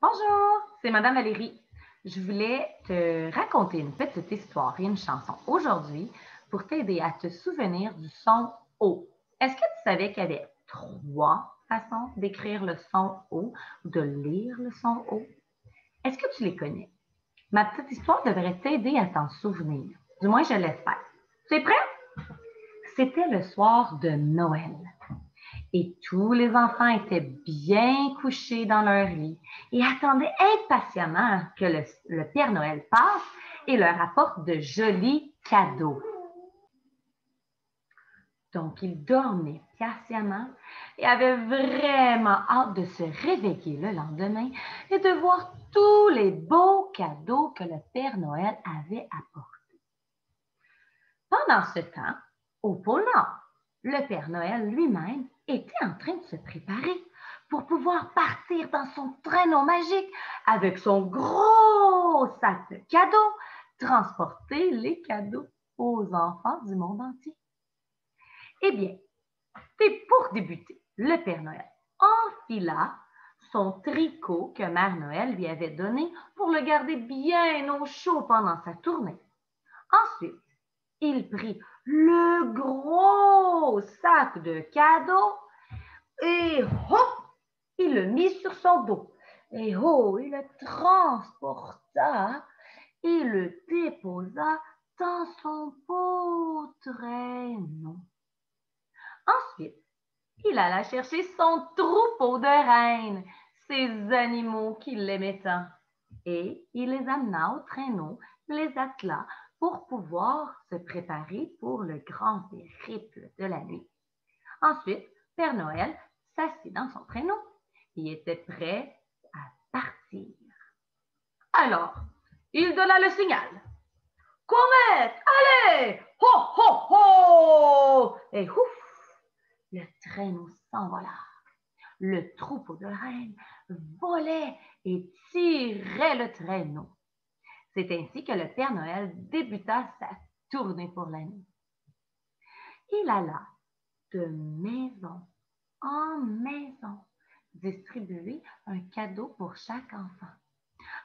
Bonjour, c'est Madame Valérie. Je voulais te raconter une petite histoire et une chanson aujourd'hui pour t'aider à te souvenir du son O. Est-ce que tu savais qu'il y avait 3 façons d'écrire le son O ou de lire le son O? Est-ce que tu les connais? Ma petite histoire devrait t'aider à t'en souvenir. Du moins, je l'espère. Tu es prêt? C'était le soir de Noël. Et tous les enfants étaient bien couchés dans leur lit et attendaient impatiemment que le Père Noël passe et leur apporte de jolis cadeaux. Donc, ils dormaient patiemment et avaient vraiment hâte de se réveiller le lendemain et de voir tous les beaux cadeaux que le Père Noël avait apportés. Pendant ce temps, au pôle Nord, le Père Noël lui-même était en train de se préparer pour pouvoir partir dans son traîneau magique avec son gros sac de cadeaux, transporter les cadeaux aux enfants du monde entier. Eh bien, et pour débuter, le Père Noël enfila son tricot que Mère Noël lui avait donné pour le garder bien au chaud pendant sa tournée. Ensuite, il prit le gros sac de cadeaux et hop, il le mit sur son dos. Et oh, il le transporta et le déposa dans son beau traîneau. Ensuite, il alla chercher son troupeau de reines, ces animaux qu'il aimait tant, et il les amena au traîneau, les attela pour pouvoir se préparer pour le grand périple de la nuit. Ensuite, Père Noël s'assit dans son traîneau. Il était prêt à partir. Alors, il donna le signal. Comète, allez! Ho, ho, ho! Et ouf! Le traîneau s'envola. Le troupeau de reines volait et tirait le traîneau. C'est ainsi que le Père Noël débuta sa tournée pour la nuit. Il alla de maison en maison distribuer un cadeau pour chaque enfant.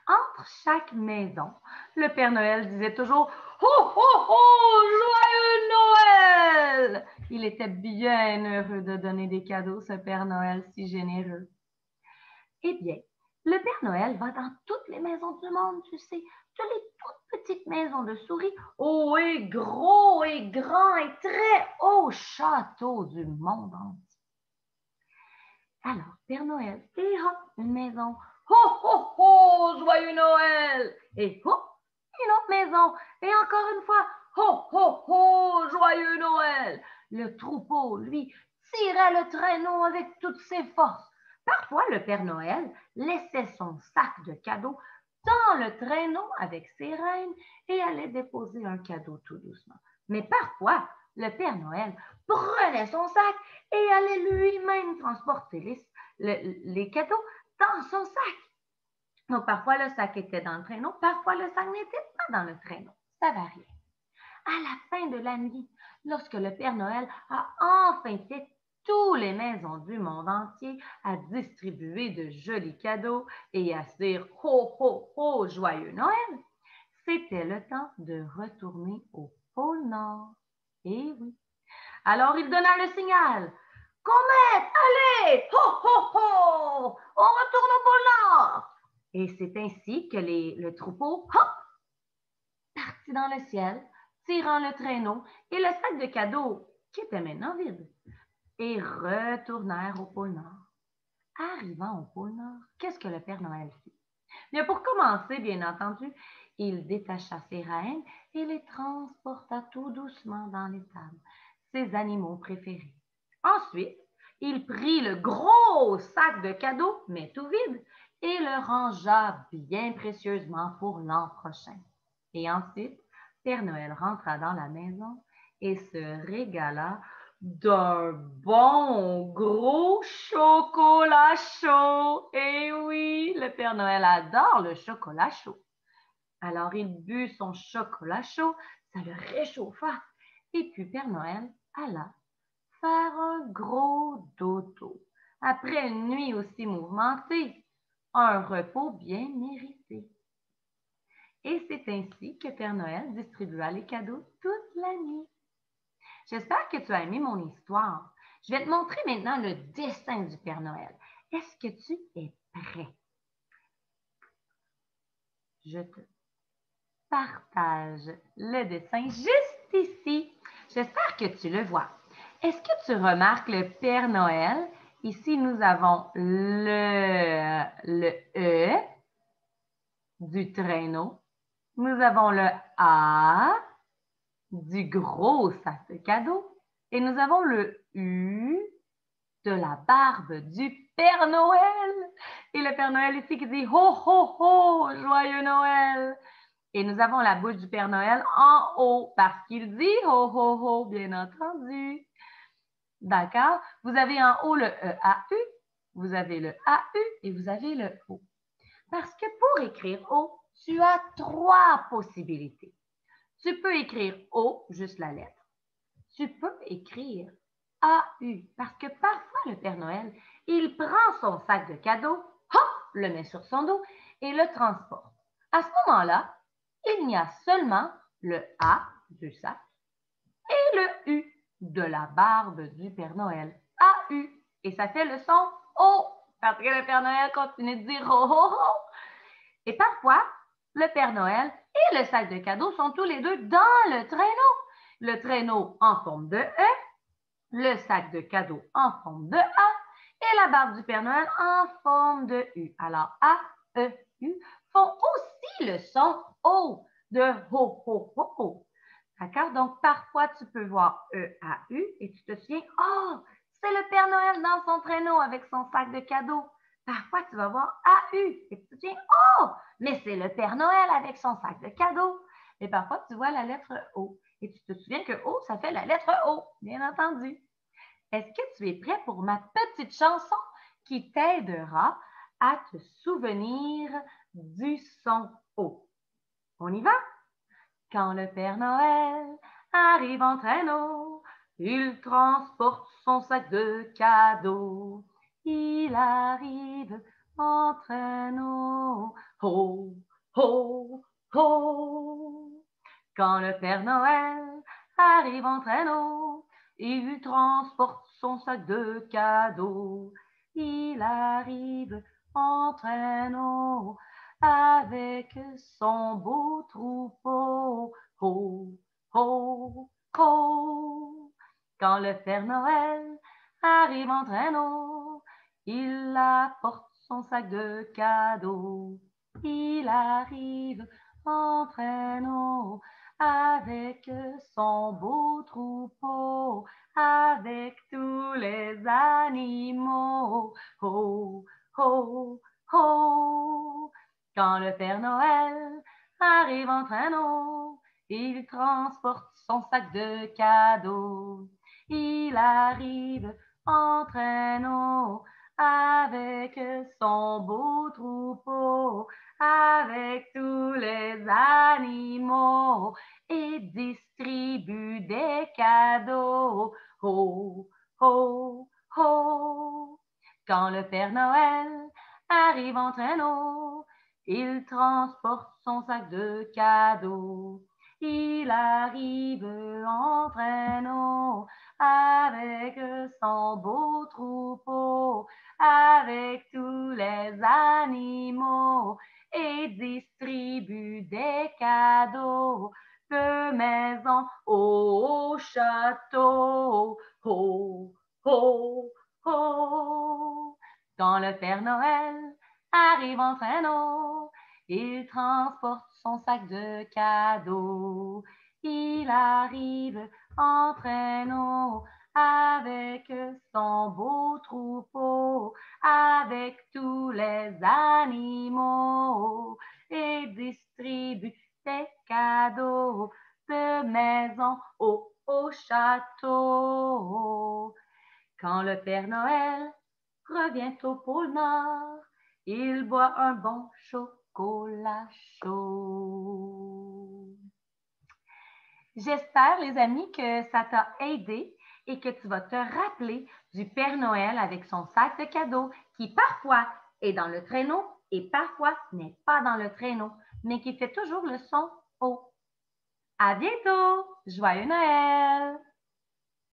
Entre chaque maison, le Père Noël disait toujours « Ho, ho, ho! Joyeux Noël! » Il était bien heureux de donner des cadeaux, ce Père Noël si généreux. Eh bien, le Père Noël va dans toutes les maisons du monde, tu sais, toutes les toutes petites maisons de souris, hauts et gros et grands et très hauts châteaux du monde entier. Alors, Père Noël, et hop, une maison, ho, ho, ho, joyeux Noël! Et hop, une autre maison, et encore une fois, ho, ho, ho, joyeux Noël! Le troupeau, lui, tirait le traîneau avec toutes ses forces. Parfois, le Père Noël laissait son sac de cadeaux dans le traîneau avec ses reines et allait déposer un cadeau tout doucement. Mais parfois, le Père Noël prenait son sac et allait lui-même transporter les cadeaux dans son sac. Donc, parfois, le sac était dans le traîneau, parfois, le sac n'était pas dans le traîneau. Ça variait. À la fin de la nuit, lorsque le Père Noël a enfin fait toutes les maisons du monde entier à distribuer de jolis cadeaux et à se dire « Ho, ho, ho, joyeux Noël », c'était le temps de retourner au pôle Nord. Et oui. Alors il donna le signal. Comète, allez! Ho, ho, ho! On retourne au pôle Nord! Et c'est ainsi que le troupeau, hop, partit dans le ciel, tirant le traîneau et le sac de cadeaux, qui était maintenant vide, et retournèrent au pôle Nord. Arrivant au pôle Nord, qu'est-ce que le Père Noël fit? Bien, pour commencer, bien entendu, il détacha ses reines et les transporta tout doucement dans l'étable, ses animaux préférés. Ensuite, il prit le gros sac de cadeaux, mais tout vide, et le rangea bien précieusement pour l'an prochain. Et ensuite, Père Noël rentra dans la maison et se régala d'un bon gros chocolat chaud. Et oui, le Père Noël adore le chocolat chaud. Alors il but son chocolat chaud, ça le réchauffa. Et puis Père Noël alla faire un gros dodo. Après une nuit aussi mouvementée, un repos bien mérité. Et c'est ainsi que Père Noël distribua les cadeaux toute la nuit. J'espère que tu as aimé mon histoire. Je vais te montrer maintenant le dessin du Père Noël. Est-ce que tu es prêt? Je te partage le dessin juste ici. J'espère que tu le vois. Est-ce que tu remarques le Père Noël? Ici, nous avons le E du traîneau. Nous avons le A du gros sac de cadeaux. Et nous avons le U de la barbe du Père Noël. Et le Père Noël ici qui dit « Ho, ho, ho, joyeux Noël ». Et nous avons la bouche du Père Noël en haut parce qu'il dit « Ho, ho, ho », bien entendu. D'accord? Vous avez en haut le E-A-U, vous avez le A-U et vous avez le O. Parce que pour écrire O, tu as 3 possibilités. Tu peux écrire O, juste la lettre. Tu peux écrire A-U, parce que parfois le Père Noël, il prend son sac de cadeaux, hop, le met sur son dos et le transporte. À ce moment-là, il n'y a seulement le A du sac et le U de la barbe du Père Noël. A-U. Et ça fait le son O, parce que le Père Noël continue de dire ho, ho, ho. Et parfois, le Père Noël et le sac de cadeaux sont tous les deux dans le traîneau. Le traîneau en forme de E, le sac de cadeaux en forme de A et la barbe du Père Noël en forme de U. Alors, A, E, U font aussi le son O de ho, ho, ho, ho. D'accord? Donc, parfois, tu peux voir E, A, U et tu te souviens, oh, c'est le Père Noël dans son traîneau avec son sac de cadeaux. Parfois, tu vas voir A, U et tu te souviens, oh, mais c'est le Père Noël avec son sac de cadeaux. Et parfois, tu vois la lettre O. Et tu te souviens que O, ça fait la lettre O, bien entendu. Est-ce que tu es prêt pour ma petite chanson qui t'aidera à te souvenir du son O? On y va? Quand le Père Noël arrive en traîneau, il transporte son sac de cadeaux. Il arrive en traîneau. Ho, ho, ho. Quand le Père Noël arrive en traîneau, il transporte son sac de cadeaux. Il arrive en traîneau avec son beau troupeau. Ho, ho, ho. Quand le Père Noël arrive en traîneau, il apporte son sac de cadeaux. Il arrive en traîneau avec son beau troupeau, avec tous les animaux. Ho, ho, ho. Quand le Père Noël arrive en traîneau, il transporte son sac de cadeaux. Il arrive en traîneau avec son beau troupeau, avec tous les animaux et distribue des cadeaux. Ho, ho, ho. Quand le Père Noël arrive en traîneau, il transporte son sac de cadeaux. Il arrive en traîneau avec son beau troupeau, avec tous les animaux et distribue des cadeaux de maison au château. Ho, ho, ho. Quand le Père Noël arrive en traîneau, il transporte son sac de cadeaux. Il arrive en traîneau avec son beau troupeau, avec tous les animaux et distribue des cadeaux de maison au château. Quand le Père Noël revient au pôle Nord, il boit un bon chocolat chaud. J'espère, les amis, que ça t'a aidé et que tu vas te rappeler du Père Noël avec son sac de cadeaux qui parfois est dans le traîneau et parfois ce n'est pas dans le traîneau, mais qui fait toujours le son O. À bientôt! Joyeux Noël!